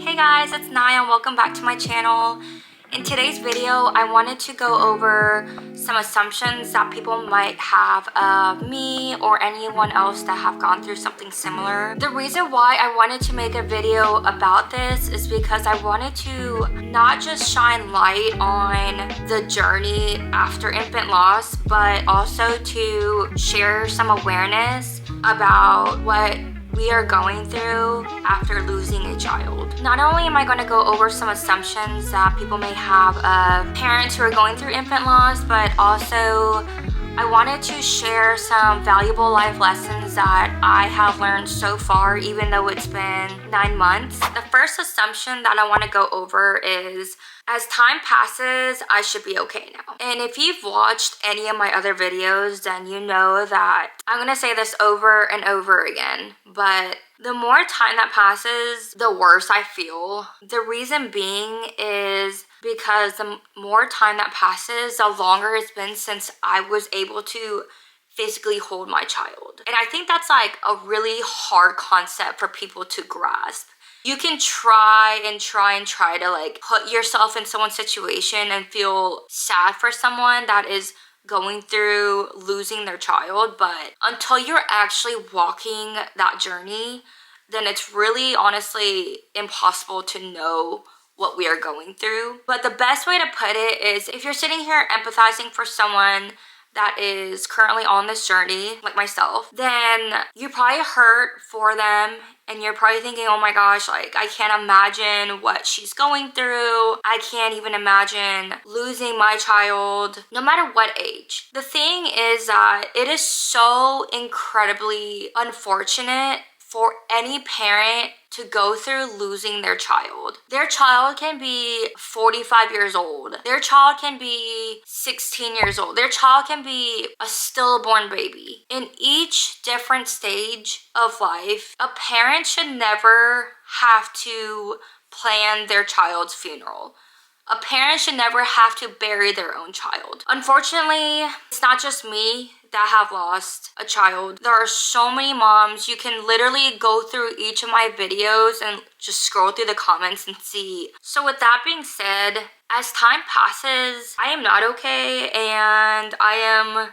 Hey guys, it's Naya and welcome back to my channel. In today's video, I wanted to go over some assumptions that people might have of me or anyone else that have gone through something similar. The reason why I wanted to make a video about this is because I wanted to not just shine light on the journey after infant loss, but also to share some awareness about what we are going through after losing a child. Not only am I going to go over some assumptions that people may have of parents who are going through infant loss, but also I wanted to share some valuable life lessons that I have learned so far, even though it's been 9 months. The first assumption that I want to go over is, as time passes, I should be okay now. And if you've watched any of my other videos, then you know that I'm gonna say this over and over again, but the more time that passes, the worse I feel. The reason being is because the more time that passes, the longer it's been since I was able to physically hold my child. And I think that's like a really hard concept for people to grasp. You can try to like put yourself in someone's situation and feel sad for someone that is going through losing their child, but until you're actually walking that journey, then it's really honestly impossible to know what we are going through. But the best way to put it is, if you're sitting here empathizing for someone that is currently on this journey, like myself, then you probably hurt for them and you're probably thinking, oh my gosh, like I can't imagine what she's going through. I can't even imagine losing my child, no matter what age. The thing is that it is so incredibly unfortunate for any parent to go through losing their child. Their child can be 45 years old. Their child can be 16 years old. Their child can be a stillborn baby. In each different stage of life, a parent should never have to plan their child's funeral. A parent should never have to bury their own child. Unfortunately, it's not just me that have lost a child. There are so many moms. You can literally go through each of my videos and just scroll through the comments and see. So with that being said, as time passes, I am not okay, and I am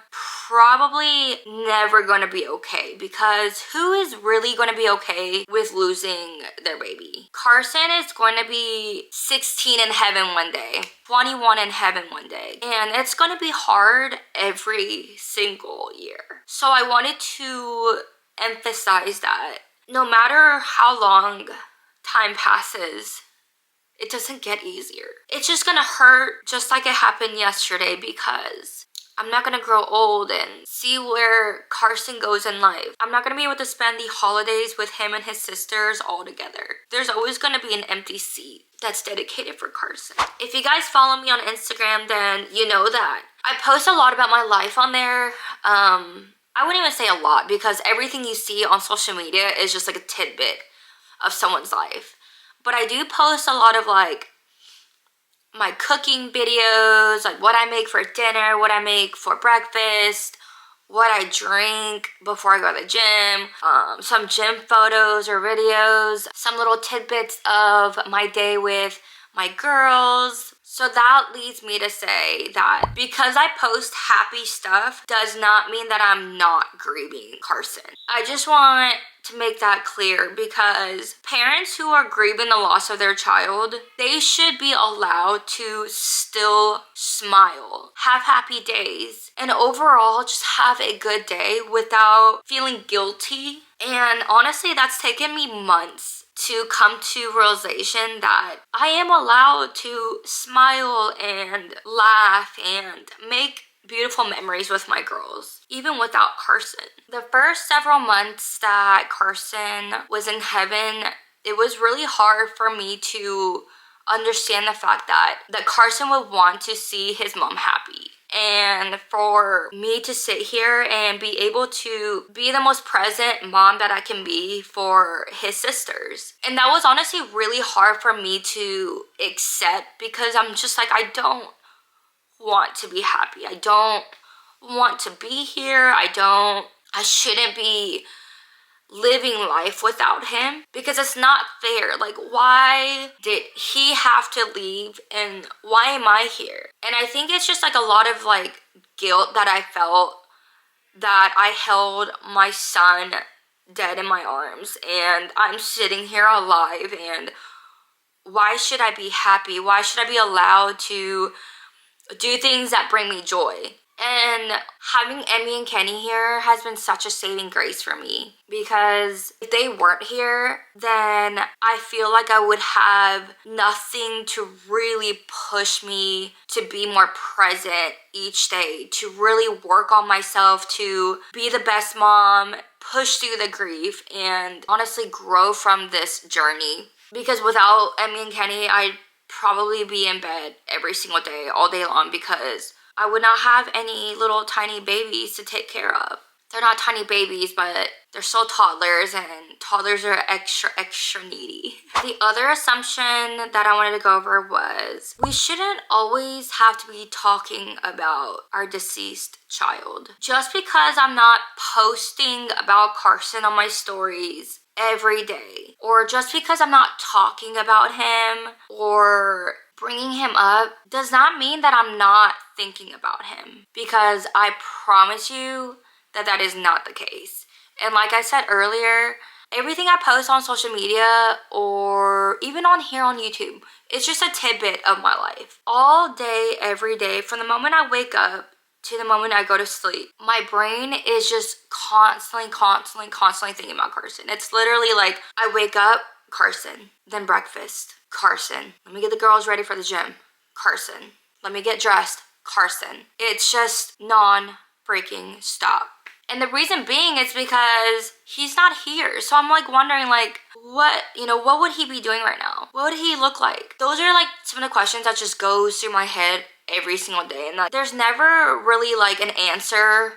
probably never going to be okay, because who is really going to be okay with losing their baby? Carson is going to be 16 in heaven one day, 21 in heaven one day, and it's going to be hard every single year. So I wanted to emphasize that no matter how long time passes, it doesn't get easier. It's just gonna hurt just like it happened yesterday, because I'm not gonna grow old and see where Carson goes in life. I'm not gonna be able to spend the holidays with him and his sisters all together. There's always gonna be an empty seat that's dedicated for Carson. If you guys follow me on Instagram, then you know that I post a lot about my life on there. I wouldn't even say a lot, because everything you see on social media is just like a tidbit of someone's life. But I do post a lot of like my cooking videos, like what I make for dinner, what I make for breakfast, what I drink before I go to the gym, some gym photos or videos, some little tidbits of my day with my girls. So that leads me to say that because I post happy stuff does not mean that I'm not grieving Carson. I just want to make that clear, because parents who are grieving the loss of their child, they should be allowed to still smile, have happy days, and overall just have a good day without feeling guilty. And honestly, that's taken me months to come to realization that I am allowed to smile and laugh and make beautiful memories with my girls, even without Carson. The first several months that Carson was in heaven, it was really hard for me to understand the fact that Carson would want to see his mom happy. And for me to sit here and be able to be the most present mom that I can be for his sisters. And that was honestly really hard for me to accept, because I'm just like, I don't want to be happy. I don't want to be here. I shouldn't be living life without him, because it's not fair. Like, why did he have to leave and why am I here? And I think it's just like a lot of like guilt that I felt that I held my son dead in my arms and I'm sitting here alive, and why should I be happy? Why should I be allowed to do things that bring me joy? And having Emmy and Kenny here has been such a saving grace for me, because if they weren't here, then I feel like I would have nothing to really push me to be more present each day, to really work on myself, to be the best mom, push through the grief, and honestly grow from this journey. Because without Emmy and Kenny, I'd probably be in bed every single day, all day long, because I would not have any little tiny babies to take care of. They're not tiny babies, but they're still toddlers, and toddlers are extra needy. The other assumption that I wanted to go over was we shouldn't always have to be talking about our deceased child. Just because I'm not posting about Carson on my stories every day, or just because I'm not talking about him or bringing him up, does not mean that I'm not thinking about him, because I promise you that is not the case. And like I said earlier, everything I post on social media or even on here on YouTube, it's just a tidbit of my life. All day, every day, from the moment I wake up to the moment I go to sleep, my brain is just constantly thinking about Carson. It's literally like I wake up, Carson, then breakfast, Carson. Let me get the girls ready for the gym, Carson. Let me get dressed, Carson. It's just non-freaking stop. And the reason being is because he's not here. So I'm like wondering like, what would he be doing right now? What would he look like? Those are like some of the questions that just goes through my head every single day. And there's never really like an answer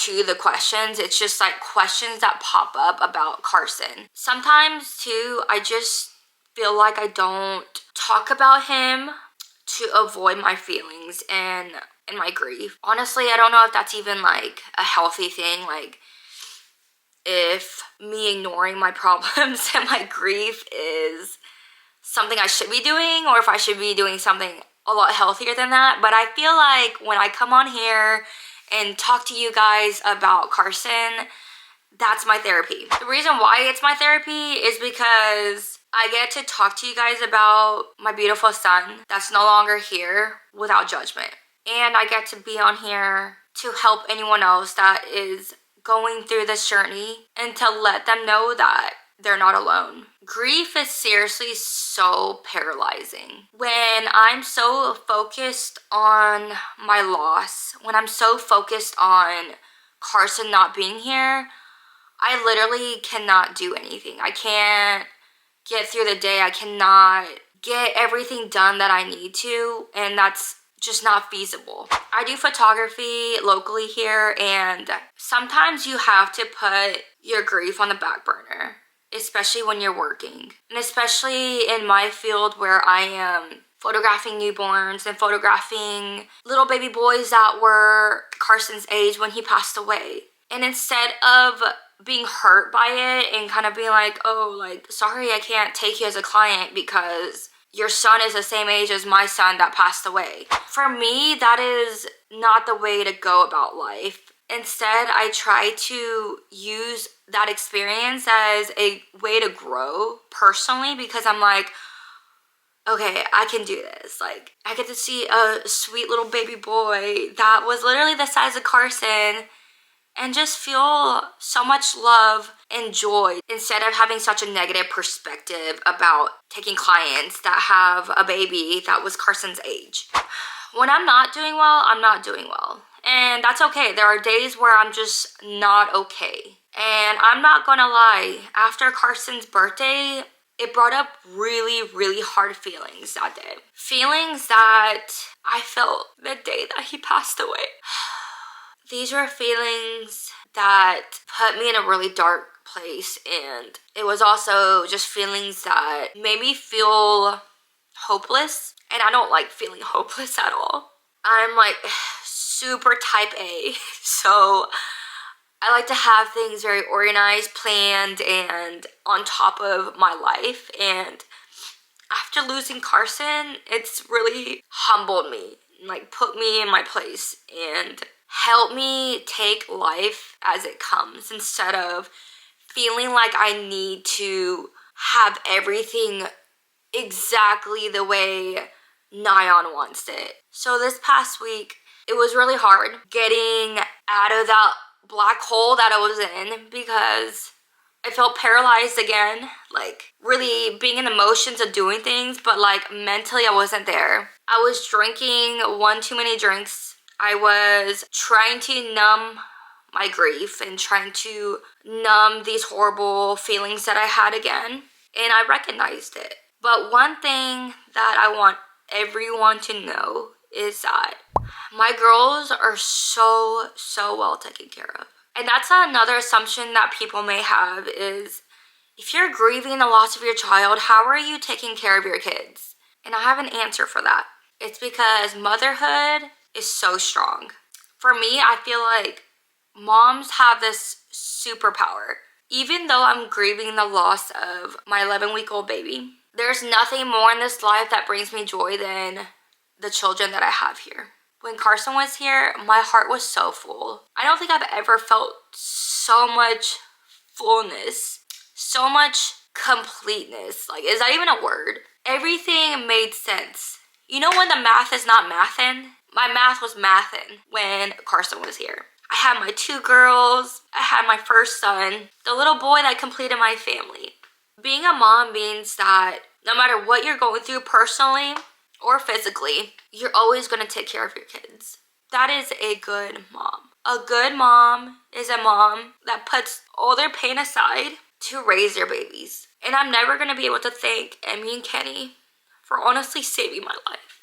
to the questions. It's just like questions that pop up about Carson. Sometimes too, I just feel like I don't talk about him to avoid my feelings and my grief. Honestly, I don't know if that's even like a healthy thing. Like, if me ignoring my problems and my grief is something I should be doing, or if I should be doing something a lot healthier than that. But I feel like when I come on here and talk to you guys about Carson, that's my therapy. The reason why it's my therapy is because I get to talk to you guys about my beautiful son that's no longer here without judgment. And I get to be on here to help anyone else that is going through this journey and to let them know that they're not alone. Grief is seriously so paralyzing. When I'm so focused on my loss, when I'm so focused on Carson not being here, I literally cannot do anything. I can't get through the day. I cannot get everything done that I need to, and that's just not feasible. I do photography locally here, and sometimes you have to put your grief on the back burner, especially when you're working. And especially in my field where I am photographing newborns and photographing little baby boys that were Carson's age when he passed away. And instead of being hurt by it and kind of being like, oh, like, sorry, I can't take you as a client because your son is the same age as my son that passed away. For me, that is not the way to go about life. Instead, I try to use that experience as a way to grow personally, because I'm like, okay, I can do this. Like, I get to see a sweet little baby boy that was literally the size of Carson and just feel so much love and joy instead of having such a negative perspective about taking clients that have a baby that was Carson's age. When I'm not doing well, I'm not doing well. And that's okay. There are days where I'm just not okay. And I'm not gonna lie, after Carson's birthday, it brought up really, really hard feelings that day. Feelings that I felt the day that he passed away. These were feelings that put me in a really dark place, and it was also just feelings that made me feel hopeless, and I don't like feeling hopeless at all. I'm like super type A, so I like to have things very organized, planned, and on top of my life. And after losing Carson, it's really humbled me, like put me in my place and helped me take life as it comes instead of feeling like I need to have everything exactly the way Nyan wants it. So this past week, it was really hard getting out of that black hole that I was in because I felt paralyzed again, like really being in the motions of doing things, but like mentally I wasn't there. I was drinking one too many drinks. I was trying to numb my grief and trying to numb these horrible feelings that I had again, and I recognized it. But one thing that I want everyone to know is that my girls are so well taken care of. And that's another assumption that people may have is if you're grieving the loss of your child, how are you taking care of your kids? And I have an answer for that. It's because motherhood is so strong. For me, I feel like moms have this superpower. Even though I'm grieving the loss of my 11-week-old baby, there's nothing more in this life that brings me joy than the children that I have here. When Carson was here, my heart was so full. I don't think I've ever felt so much fullness, so much completeness. Like, is that even a word? Everything made sense. You know when the math is not mathin'? My math was mathin' when Carson was here. I had my 2 girls. I had my first son, the little boy that completed my family. Being a mom means that no matter what you're going through personally or physically, you're always going to take care of your kids. That is a good mom. A good mom is a mom that puts all their pain aside to raise their babies. And I'm never going to be able to thank Emmy and Kenny for honestly saving my life.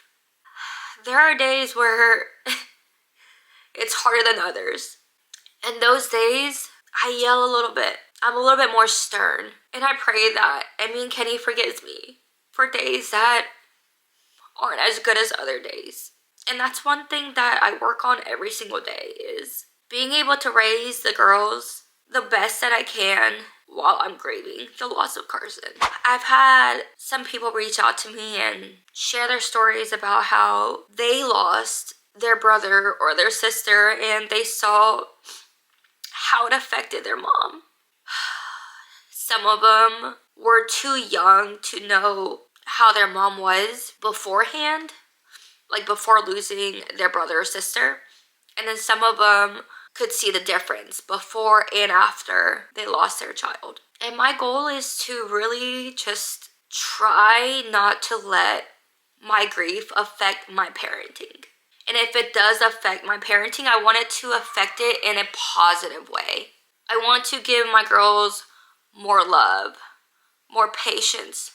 There are days where it's harder than others. And those days, I yell a little bit. I'm a little bit more stern. And I pray that Emmy and Kenny forgives me for days that aren't as good as other days. And that's one thing that I work on every single day is being able to raise the girls the best that I can while I'm grieving the loss of Carson. I've had some people reach out to me and share their stories about how they lost their brother or their sister and they saw how it affected their mom. Some of them were too young to know how their mom was beforehand, like before losing their brother or sister. And then some of them could see the difference before and after they lost their child. And my goal is to really just try not to let my grief affect my parenting. And if it does affect my parenting, I want it to affect it in a positive way. I want to give my girls more love, more patience,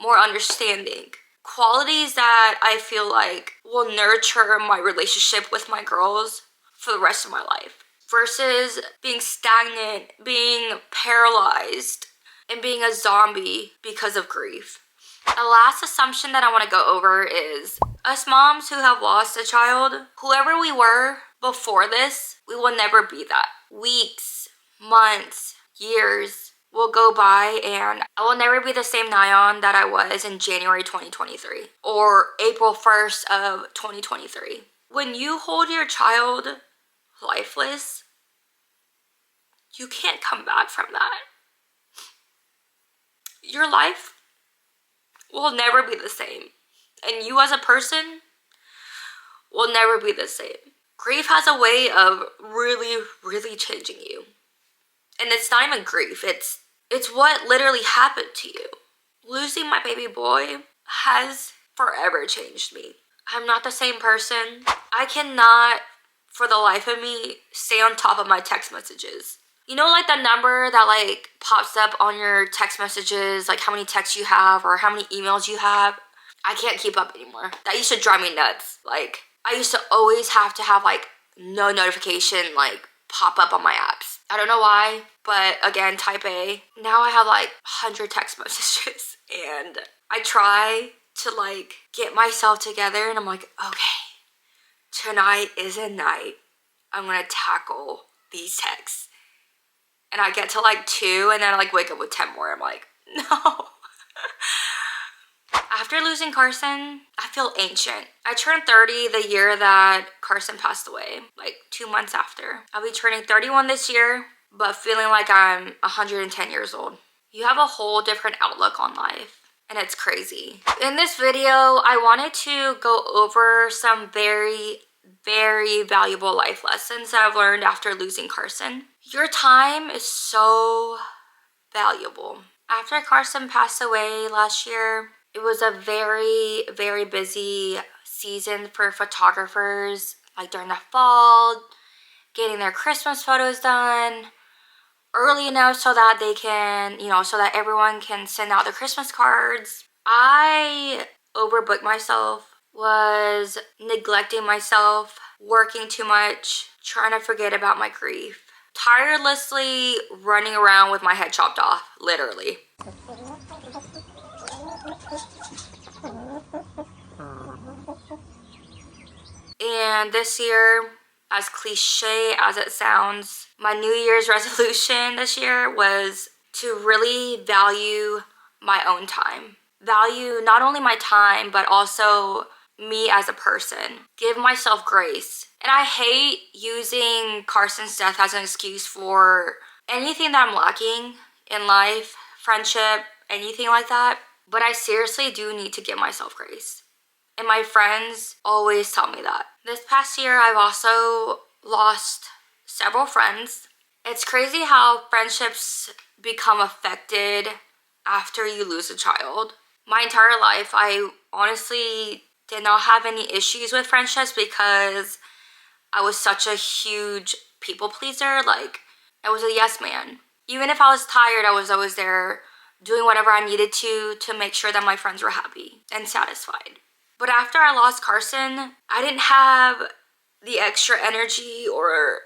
more understanding. Qualities that I feel like will nurture my relationship with my girls for the rest of my life. Versus being stagnant, being paralyzed, and being a zombie because of grief. The last assumption that I want to go over is us moms who have lost a child, whoever we were before this, we will never be that. Weeks, months, years will go by and I will never be the same Nyan that I was in January 2023 or April 1st of 2023. When you hold your child lifeless, you can't come back from that. Your life will never be the same. And you as a person will never be the same. Grief has a way of really changing you. And it's not even grief, it's what literally happened to you. Losing my baby boy has forever changed me. I'm not the same person. I cannot, for the life of me, stay on top of my text messages. You know, like the number that like pops up on your text messages, like how many texts you have or how many emails you have? I can't keep up anymore. That used to drive me nuts. Like, I used to always have to have like no notification like pop up on my apps. I don't know why, but again, type A. Now I have like 100 text messages and I try to like get myself together and I'm like, okay, tonight is a night I'm gonna tackle these texts and I get to like 2 and then I like wake up with 10 more. I'm like, no. After losing Carson, I feel ancient. I turned 30 the year that Carson passed away, like 2 months after. I'll be turning 31 this year, but feeling like I'm 110 years old. You have a whole different outlook on life, and it's crazy. In this video, I wanted to go over some very valuable life lessons that I've learned after losing Carson. Your time is so valuable. After Carson passed away last year, it was a very busy season for photographers, like during the fall, getting their Christmas photos done early enough so that they can, so that everyone can send out their Christmas cards. I overbooked myself, was neglecting myself, working too much, trying to forget about my grief, tirelessly running around with my head chopped off, literally. And this year, as cliche as it sounds, my New Year's resolution this year was to really value my own time. Value not only my time, but also me as a person. Give myself grace. And I hate using Carson's death as an excuse for anything that I'm lacking in life, friendship, anything like that. But I seriously do need to give myself grace. And my friends always tell me that. This past year, I've also lost several friends. It's crazy how friendships become affected after you lose a child. My entire life, I honestly did not have any issues with friendships because I was such a huge people pleaser. Like, I was a yes man. Even if I was tired, I was always there doing whatever I needed to make sure that my friends were happy and satisfied. But after I lost Carson, I didn't have the extra energy or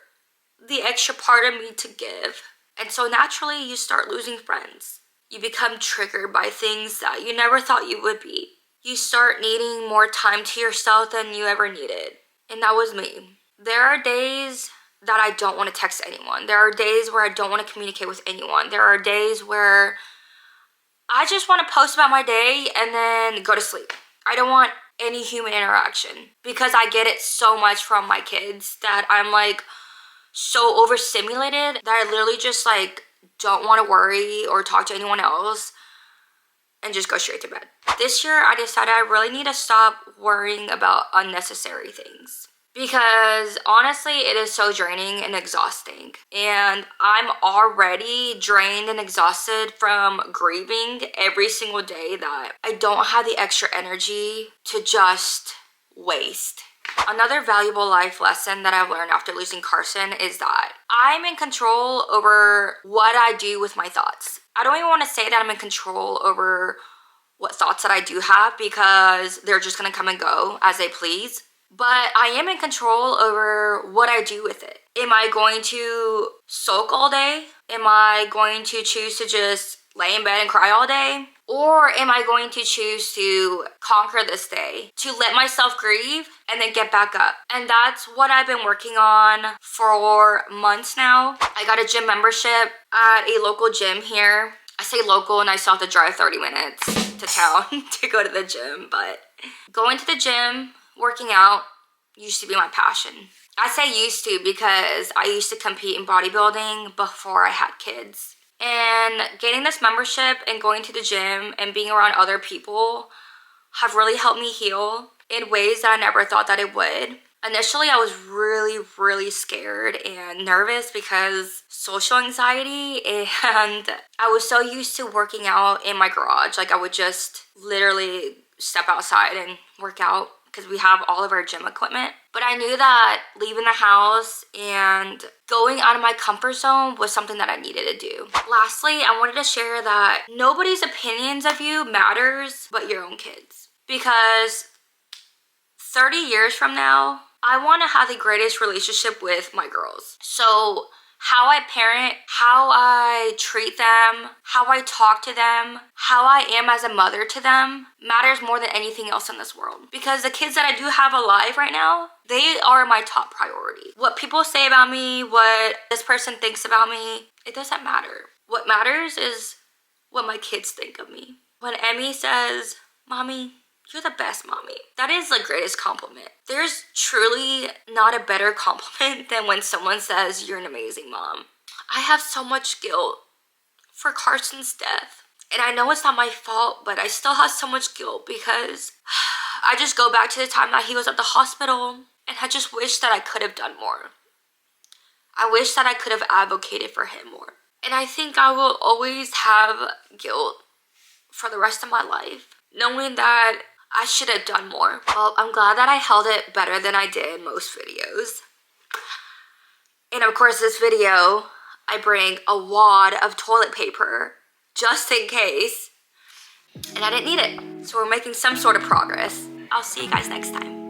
the extra part of me to give. And so naturally, you start losing friends. You become triggered by things that you never thought you would be. You start needing more time to yourself than you ever needed. And that was me. There are days that I don't want to text anyone. There are days where I don't want to communicate with anyone. There are days where I just want to post about my day and then go to sleep. I don't want any human interaction because I get it so much from my kids that I'm like so overstimulated that I literally just like don't want to worry or talk to anyone else and just go straight to bed. This year I decided I really need to stop worrying about unnecessary things because honestly it is so draining and exhausting, and I'm already drained and exhausted from grieving every single day that I don't have the extra energy to just waste. Another valuable life lesson that I've learned after losing Carson is that I'm in control over what I do with my thoughts. I don't even want to say that I'm in control over what thoughts that I do have because they're just going to come and go as they please. But I am in control over what I do with it. Am I going to sulk all day? Am I going to choose to just lay in bed and cry all day? Or am I going to choose to conquer this day, to let myself grieve and then get back up? And that's what I've been working on for months now. I got a gym membership at a local gym here. I say local and I still have to drive 30 minutes to town to go to the gym, but going to the gym, working out used to be my passion. I say used to because I used to compete in bodybuilding before I had kids. And getting this membership and going to the gym and being around other people have really helped me heal in ways that I never thought that it would. Initially, I was really scared and nervous because social anxiety, and I was so used to working out in my garage. Like I would just literally step outside and work out because we have all of our gym equipment. But I knew that leaving the house and going out of my comfort zone was something that I needed to do. Lastly, I wanted to share that nobody's opinions of you matters but your own kids. Because 30 years from now, I want to have the greatest relationship with my girls. So how I parent, how I treat them, how I talk to them, how I am as a mother to them matters more than anything else in this world. Because the kids that I do have alive right now, they are my top priority. What people say about me, what this person thinks about me, It doesn't matter. What matters is what my kids think of me. When Emmy says, "Mommy, you're the best mommy," that is the greatest compliment. There's truly not a better compliment than when someone says you're an amazing mom. I have so much guilt for Carson's death. And I know it's not my fault, but I still have so much guilt because I just go back to the time that he was at the hospital, and I just wish that I could have done more. I wish that I could have advocated for him more. And I think I will always have guilt for the rest of my life, knowing that I should have done more. Well, I'm glad that I held it better than I did most videos. And of course, this video, I bring a wad of toilet paper just in case, and I didn't need it. So we're making some sort of progress. I'll see you guys next time.